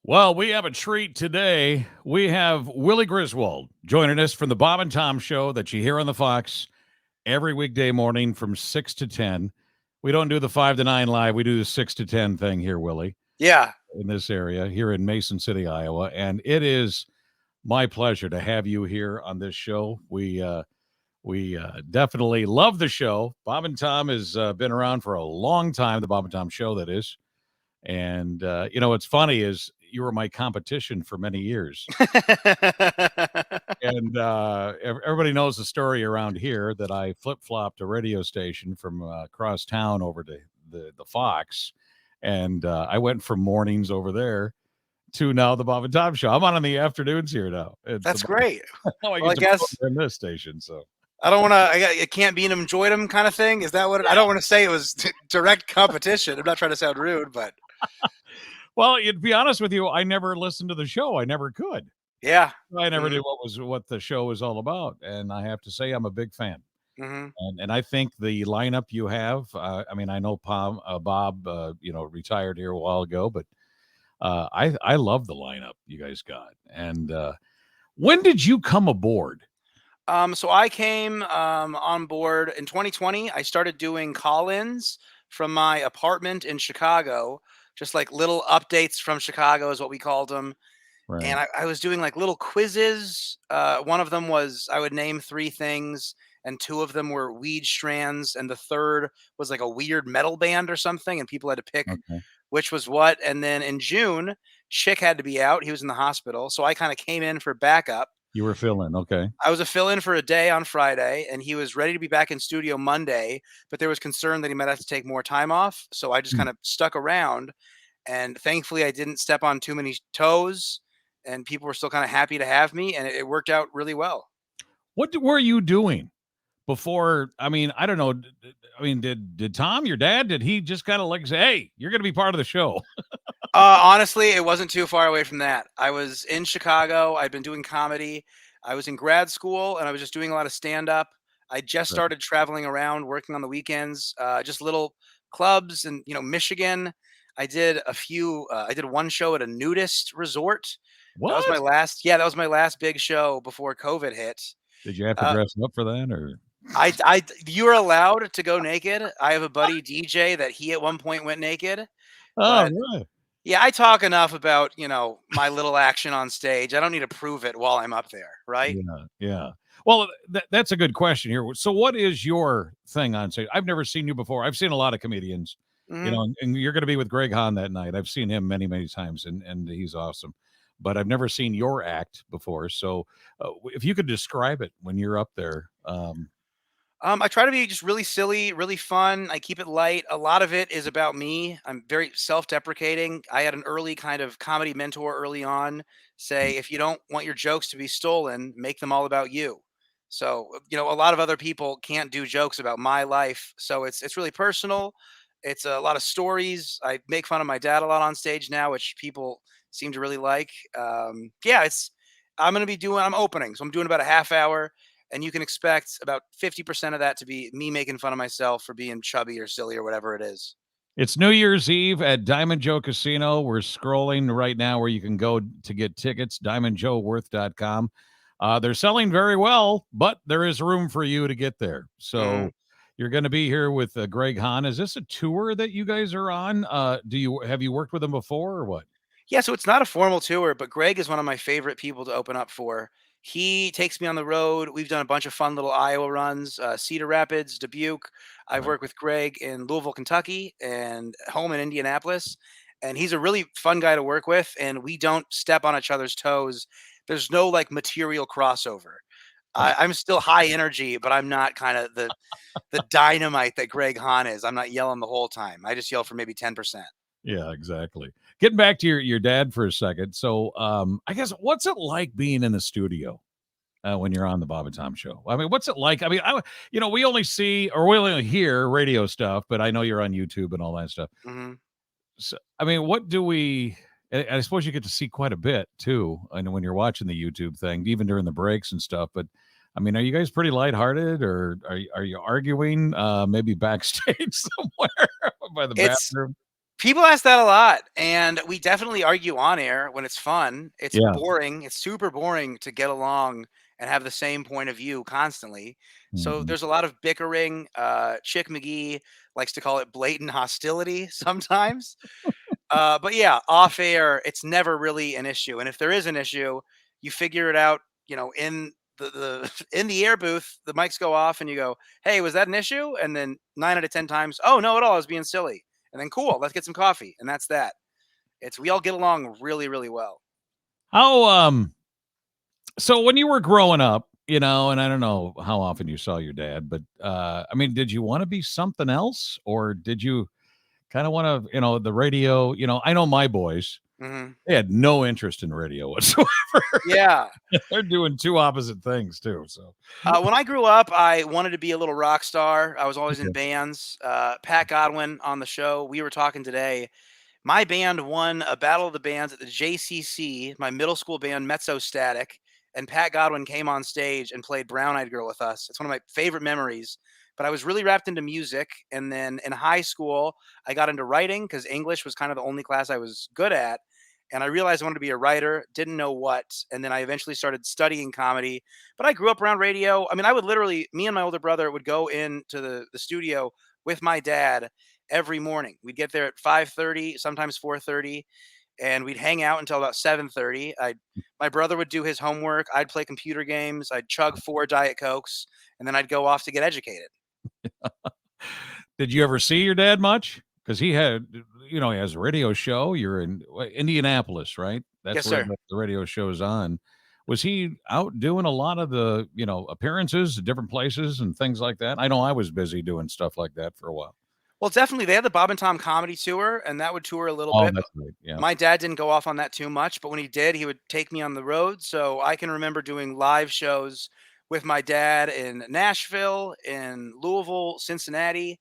Well, we have a treat today. We have Willie Griswold joining us from the Bob and Tom show that you hear on the Fox every weekday morning from 6 to 10. We don't do the 5 to 9 live. We do the 6 to 10 thing here, Willie, Yeah, in this area, here in Mason City, Iowa. And it is my pleasure to have you here on this show. We definitely love the show. Bob and Tom has been around for a long time, the Bob and Tom show, that is. And, what's funny is you were my competition for many years. And everybody knows the story around here that I flip flopped a radio station from across town over to the Fox. And I went from mornings over there to now the Bob and Tom show. I'm on the afternoons here now. It's the that's great. now I Well, get I to guess program this station. So I don't want to. I can't beat him, enjoyed him, kind of thing. Is that what? I don't want to say it was direct competition. I'm not trying to sound rude, but well, to be honest with you, I never listened to the show. I never could. yeah. I never hmm knew what the show was all about, and I have to say I'm a big fan. hmm And I think the lineup you have, I mean, I know Bob, retired here a while ago, but I love the lineup you guys got. And when did you come aboard? So I came on board in 2020. I started doing call-ins from my apartment in Chicago, just like little updates from Chicago is what we called them. Right. And I was doing like little quizzes. One of them was I would name three things, and two of them were weed strands, and the third was like a weird metal band or something, and people had to pick Okay. which was what. And then in June, Chick had to be out; he was in the hospital, so I kind of came in for backup. You were filling. Okay. I was a fill-in for a day on Friday, and he was ready to be back in studio Monday, but there was concern that he might have to take more time off, so I just Hmm. kind of stuck around, and thankfully I didn't step on too many toes, and people were still kind of happy to have me, and it worked out really well. Were you doing before? I mean, I don't know. I mean, did Tom, your dad, did he just kind of like say, "Hey, you're going to be part of the show"? Honestly, it wasn't too far away from that. I was in Chicago. I'd been doing comedy. I was in grad school, and I was just doing a lot of stand-up. I just Right. started traveling around, working on the weekends, just little clubs in Michigan. I did a few. I did one show at a nudist resort. That was my What? last. Yeah, that was my last big show before COVID hit. Did you have to Uh, dress up for that, or? you're allowed to go naked. I have a buddy DJ that he at one point went naked, Oh, but really? yeah, I talk enough about, my little action on stage. I don't need to prove it while I'm up there, right? Yeah, yeah. Well, that's a good question here. So, what is your thing on stage? I've never seen you before. I've seen a lot of comedians, Mhm. and you're going to be with Greg Hahn that night. I've seen him many, many times, and he's awesome. But I've never seen your act before. So, if you could describe it when you're up there, I try to be just really silly, really fun. I keep it light. A lot of it is about me. I'm very self-deprecating. I had an early kind of comedy mentor early on say, if you don't want your jokes to be stolen, make them all about you. So, a lot of other people can't do jokes about my life. So it's really personal. It's a lot of stories. I make fun of my dad a lot on stage now, which people seem to really like. Yeah, I'm opening. So I'm doing about a half hour, and you can expect about 50% of that to be me making fun of myself for being chubby or silly or whatever it is. it's New Year's Eve at Diamond Joe Casino. We're scrolling right now where you can go to get tickets, diamondjoeworth.com. They're selling very well, but there is room for you to get there. Mhm. So you're going to be here with Greg Hahn. Is this a tour that you guys are on? Have you worked with him before or what? Yeah, so it's not a formal tour, but Greg is one of my favorite people to open up for. He takes me on the road. We've done a bunch of fun little Iowa runs, Cedar Rapids, Dubuque. I've Right. worked with Greg in Louisville, Kentucky, and home in Indianapolis. And he's a really fun guy to work with, and we don't step on each other's toes. There's no like material crossover. I'm still high energy, but I'm not kind of the dynamite that Greg Hahn is. I'm not yelling the whole time. I just yell for maybe 10%. Yeah, exactly. Getting back to your dad for a second. So, I guess what's it like being in the studio when you're on the Bob and Tom show? I mean, what's it like? I mean, we only see or we only hear radio stuff, but I know you're on YouTube and all that stuff. Mhm. So, I mean, what do we? And I suppose you get to see quite a bit too. I know when you're watching the YouTube thing, even during the breaks and stuff. But I mean, are you guys pretty lighthearted, or are you arguing maybe backstage somewhere by the It's bathroom? People ask that a lot, and we definitely argue on air when it's fun. It's Yeah. boring. It's super boring to get along and have the same point of view constantly. So Mhm. there's a lot of bickering. Chick McGee likes to call it blatant hostility sometimes. But yeah, off air, it's never really an issue. And if there is an issue, you figure it out, in the in the air booth, the mics go off and you go, "Hey, was that an issue?" And then 9 out of 10 times, "Oh, no at all, I was being silly." And then cool, let's get some coffee. And that's that. It's we all get along really, really well. How so when you were growing up, and I don't know how often you saw your dad, but I mean, did you want to be something else, or did you kind of want to, the radio? I know my boys, Hmm. they had no interest in radio whatsoever. Yeah. They're doing two opposite things too. So When I grew up, I wanted to be a little rock star. I was always in okay. bands. Pat Godwin on the show. We were talking today. My band won a battle of the bands at the JCC, my middle school band, Mezzo Static, and Pat Godwin came on stage and played Brown Eyed Girl with us. It's one of my favorite memories. But I was really wrapped into music. And then in high school, I got into writing because English was kind of the only class I was good at. And I realized I wanted to be a writer, didn't know what. And then I eventually started studying comedy. But I grew up around radio. I mean, I would literally, me and my older brother would go into the studio with my dad every morning. We'd get there at 5:30, sometimes 4:30, and we'd hang out until about 7:30. My brother would do his homework, I'd play computer games, I'd chug 4 Diet Cokes, and then I'd go off to get educated. Did you ever see your dad much? Because he had, he has a radio show. You're in Indianapolis, right? That's Yes, where sir. the radio show's on. Was he out doing a lot of the, appearances at different places and things like that? I know I was busy doing stuff like that for a while. Well, definitely, they had the Bob and Tom Comedy Tour, and that would tour a little Oh, bit, but that's right. Yeah. my dad didn't go off on that too much, but when he did, he would take me on the road, so I can remember doing live shows with my dad in Nashville, in Louisville, Cincinnati.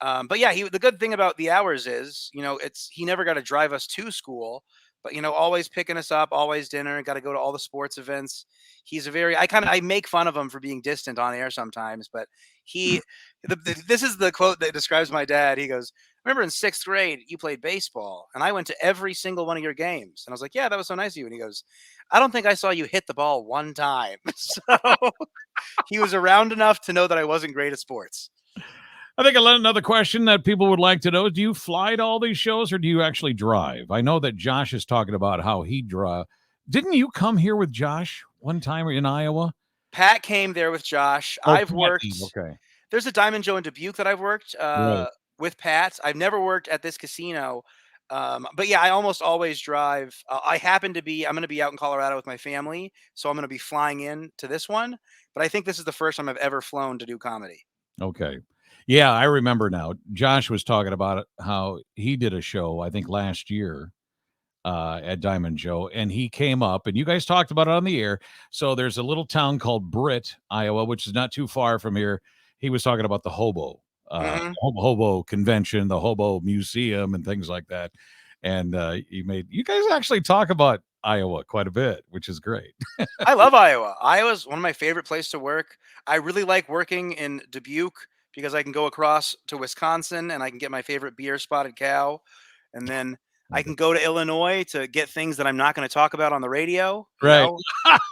But yeah, the good thing about the hours is, it's he never got to drive us to school, but always picking us up, always dinner, got to go to all the sports events. He's a very I make fun of him for being distant on air sometimes, but he this is the quote that describes my dad. He goes, "I remember in 6th grade you played baseball and I went to every single one of your games." And I was like, "Yeah, that was so nice of you." And he goes, "I don't think I saw you hit the ball one time." So he was around enough to know that I wasn't great at sports. I think another question that people would like to know: do you fly to all these shows, or do you actually drive? I know that Josh is talking about how he drive. Didn't you come here with Josh one time in Iowa? Pat came there with Josh. Oh, I've Patty. worked Okay. There's a Diamond Joe in Dubuque that I've worked, Right. with Pat. I've never worked at this casino, but yeah, I almost always drive. I'm gonna be out in Colorado with my family, so I'm gonna be flying in to this one, but I think this is the first time I've ever flown to do comedy. Okay. Yeah, I remember now. Josh was talking about it, how he did a show, I think last year, at Diamond Joe, and he came up, and you guys talked about it on the air. So there's a little town called Britt, Iowa, which is not too far from here. He was talking about the Mhm. hobo convention, the hobo museum, and things like that. And you guys actually talk about Iowa quite a bit, which is great. I love Iowa. Iowa's one of my favorite places to work. I really like working in Dubuque because I can go across to Wisconsin and I can get my favorite beer, Spotted Cow, and then I Okay. can go to Illinois to get things that I'm not going to talk about on the radio. Right.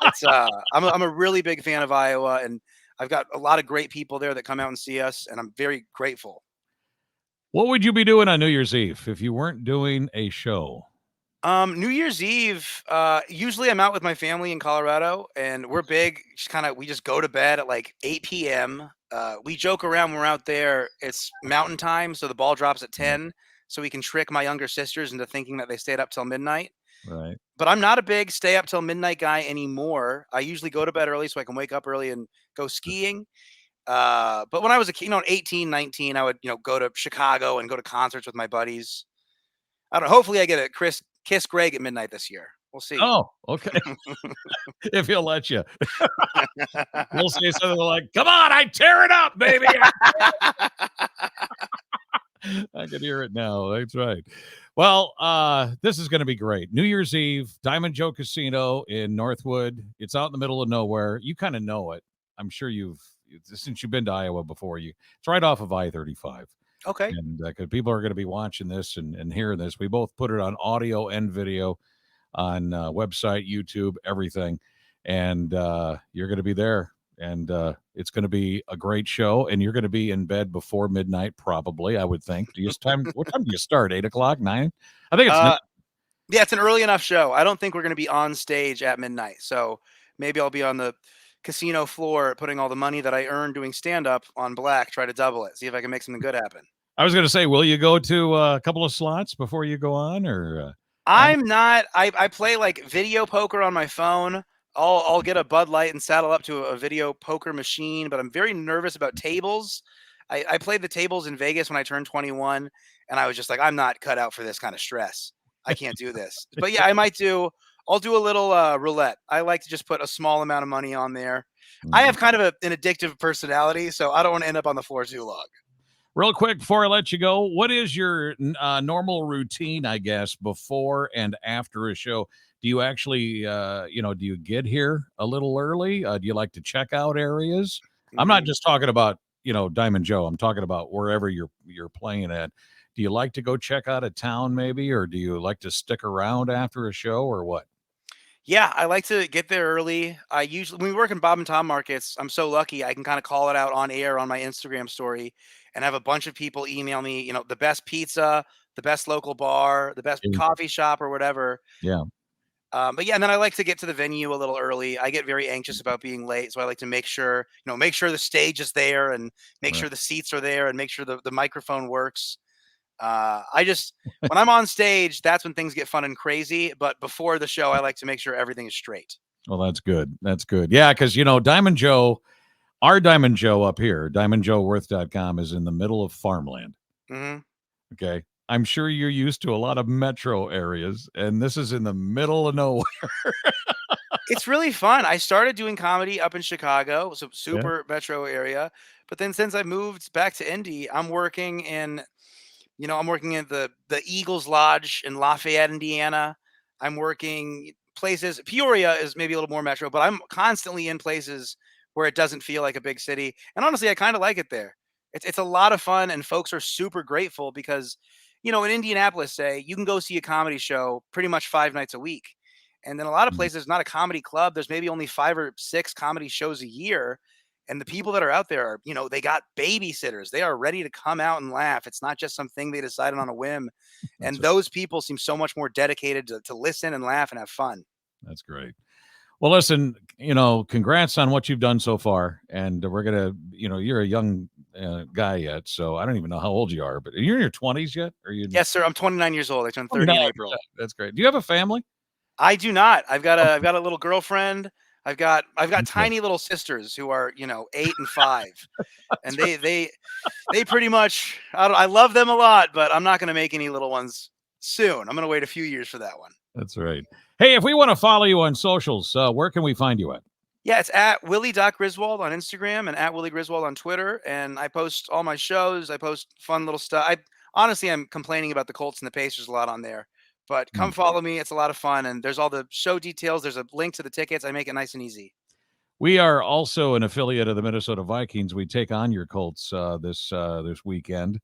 It's I'm a really big fan of Iowa, and I've got a lot of great people there that come out and see us, and I'm very grateful. What would you be doing on New Year's Eve if you weren't doing a show? New Year's Eve, usually I'm out with my family in Colorado and we're big, we just go to bed at like 8 p.m. We joke around when we're out there. It's mountain time, so the ball drops at 10, so we can trick my younger sisters into thinking that they stayed up till midnight. Right. But I'm not a big stay up till midnight guy anymore. I usually go to bed early so I can wake up early and go skiing. But when I was a kid, 18, 19, I would, go to Chicago and go to concerts with my buddies. I don't know. Hopefully, I get a kiss Greg at midnight this year. We'll see. Oh, okay. If he'll let you. We'll say something like, "Come on, I tear it up, baby." I can hear it now. That's right. Well, this is going to be great. New Year's Eve, Diamond Joe Casino in Northwood. It's out in the middle of nowhere. You kind of know it. I'm sure since you've been to Iowa before. It's right off of I-35. Okay. And because people are going to be watching this and hearing this, we both put it on audio and video on website, YouTube, everything. And you're going to be there. And it's going to be a great show. And you're going to be in bed before midnight, probably, I would think. What time do you start? 8 o'clock, 9? I think it's 9. Uh, yeah, it's an early enough show. I don't think we're going to be on stage at midnight. So maybe I'll be on the casino floor putting all the money that I earned doing stand up on black, try to double it, see if I can make something good happen. I was going to say, will you go to a couple of slots before you go on? Or I'm not. I play like video poker on my phone. I'll get a Bud Light and saddle up to a video poker machine, but I'm very nervous about tables. I played the tables in Vegas when I turned 21, and I was just like, I'm not cut out for this kind of stress. I can't do this. But yeah, I might do. I'll do a little roulette. I like to just put a small amount of money on there. I have kind of an addictive personality, so I don't want to end up on the floor too long. Real quick before I let you go, what is your normal routine, I guess, before and after a show? Do you actually, do you get here a little early? Do you like to check out areas? I'm not Mhm. just talking about, Diamond Joe. I'm talking about wherever you're playing at. Do you like to go check out a town maybe, or do you like to stick around after a show, or what? Yeah, I like to get there early. I usually when we work in Bob and Tom markets, I'm so lucky I can kind of call it out on air on my Instagram story and have a bunch of people email me, the best pizza, the best local bar, the best Yeah. coffee shop or whatever. Yeah. But yeah, and then I like to get to the venue a little early. I get very anxious about being late, so I like to make sure the stage is there and make Right. sure the seats are there and make sure the microphone works. I just when I'm on stage, that's when things get fun and crazy. But before the show, I like to make sure everything is straight. Well, that's good. That's good. Yeah, because Diamond Joe, our Diamond Joe up here, diamondjoeworth.com, is in the middle of farmland. Hmm. Okay. I'm sure you're used to a lot of metro areas, and this is in the middle of nowhere. It's really fun. I started doing comedy up in Chicago, so Yeah. super metro area. But then since I moved back to Indy, I'm working at the Eagles Lodge in Lafayette, Indiana. I'm working places. Peoria is maybe a little more metro, but I'm constantly in places where it doesn't feel like a big city. And honestly, I kind of like it there. It's a lot of fun, and folks are super grateful because, in Indianapolis, say you can go see a comedy show pretty much 5 nights a week, and then a lot of Mm. places, not a comedy club. There's maybe only 5 or 6 comedy shows a year, and the people that are out there are, they got babysitters. They are ready to come out and laugh. It's not just something they decided on a whim. That's And those people seem so much more dedicated to listen and laugh and have fun. that's great. Well, listen, congrats on what you've done so far, and we're gonna, you're a young guy yet, so I don't even know how old you are, but you're in your 20s yet? Or are you Yes, sir. I'm 29 years old. I turned 30 29? in Yeah, April. that's great. Do you have a family? I do not. Oh, I've got a little girlfriend. I've got okay. tiny little sisters who are, 8 and 5. And That's right. they pretty much I love them a lot, but I'm not going to make any little ones soon. I'm going to wait a few years for that one. That's right. Hey, if we want to follow you on socials, where can we find you at? Yeah, it's at Willie.Griswold on Instagram and at Willie Griswold on Twitter. And I post all my shows. I post fun little stuff. I'm complaining about the Colts and the Pacers a lot on there. But come Mm. follow me. It's a lot of fun. And there's all the show details. There's a link to the tickets. I make it nice and easy. We are also an affiliate of the Minnesota Vikings. We take on your Colts this weekend.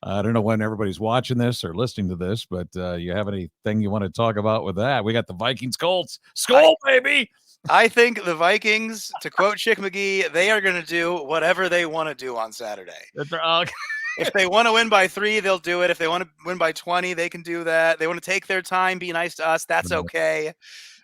I don't know when everybody's watching this or listening to this, but you have anything you want to talk about with that? We got the Vikings Colts. I, Skull, baby. I think the Vikings, to quote Chick McGee, they are going to do whatever they want to do on Saturday. If they want to win by 3, they'll do it. If they want to win by 20, they can do that. They want to take their time, be nice to us. That's okay.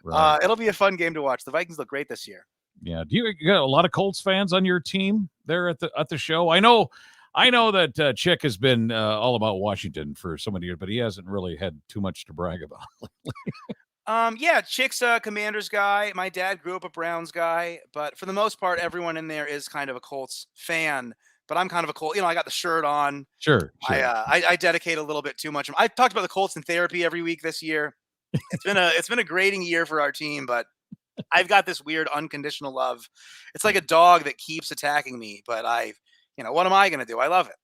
Right. It'll be a fun game to watch. The Vikings look great this year. Yeah. You got a lot of Colts fans on your team there at the show? I know that Chick has been all about Washington for so many years, but he hasn't really had too much to brag about. Yeah, Chick's a Commanders guy. My dad grew up a Browns guy, but for the most part, everyone in there is kind of a Colts fan. But I'm kind of a Colt. I got the shirt on. Sure. I dedicate a little bit too much. I talked about the Colts in therapy every week this year. It's been a grading year for our team, but I've got this weird unconditional love. It's like a dog that keeps attacking me, but what am I going to do? I love it.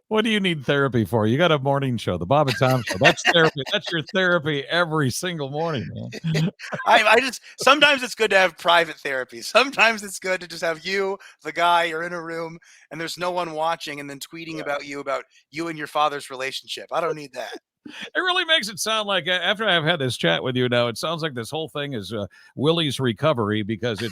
What do you need therapy for? You got a morning show, the Bob and Tom Show. That's therapy. That's your therapy every single morning, man. I just sometimes it's good to have private therapy. Sometimes it's good to just have you, the guy, you're in a room and there's no one watching, and then tweeting about you and your father's relationship. I don't need that. It really makes it sound like after I've had this chat with you now, it sounds like this whole thing is Willie's recovery because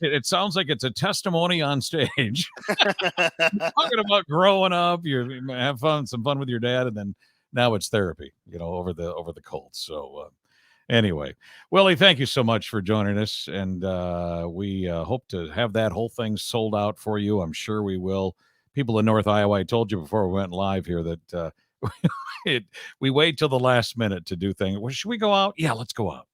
it sounds like it's a testimony on stage talking about growing up. You have some fun with your dad, and then now it's therapy, over the Colts. So anyway, Willie, thank you so much for joining us, and we hope to have that whole thing sold out for you. I'm sure we will. People in North Iowa, I told you before we went live here that we wait till the last minute to do things. Well, should we go out? Yeah, let's go out.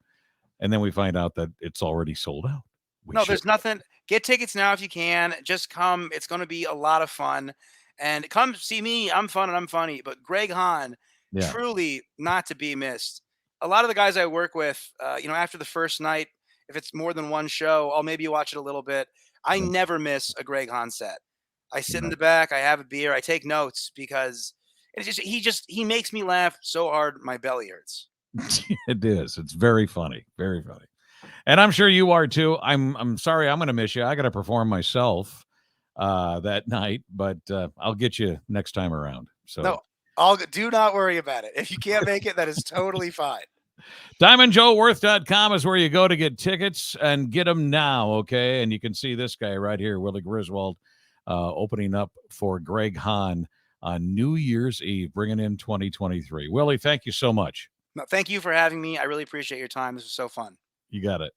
And then we find out that it's already sold out. No, there's nothing. Get tickets now if you can. Just come. It's going to be a lot of fun. And come see me. I'm fun and I'm funny. But Greg Hahn, truly not to be missed. A lot of the guys I work with, after the first night, if it's more than one show, I'll maybe watch it a little bit. I never miss a Greg Hahn set. I sit in the back. I have a beer. I take notes because he makes me laugh so hard my belly hurts. It is. It's very funny. Very funny. And I'm sure you are too. I'm sorry I'm going to miss you. I got to perform myself that night, but I'll get you next time around. So no, do not worry about it. If you can't make it, that is totally fine. DiamondJoeWorth.com is where you go to get tickets, and get them now, okay? And you can see this guy right here, Willie Griswold, opening up for Greg Hahn on New Year's Eve, bringing in 2023. Willie, thank you so much. No, thank you for having me. I really appreciate your time. This was so fun. You got it.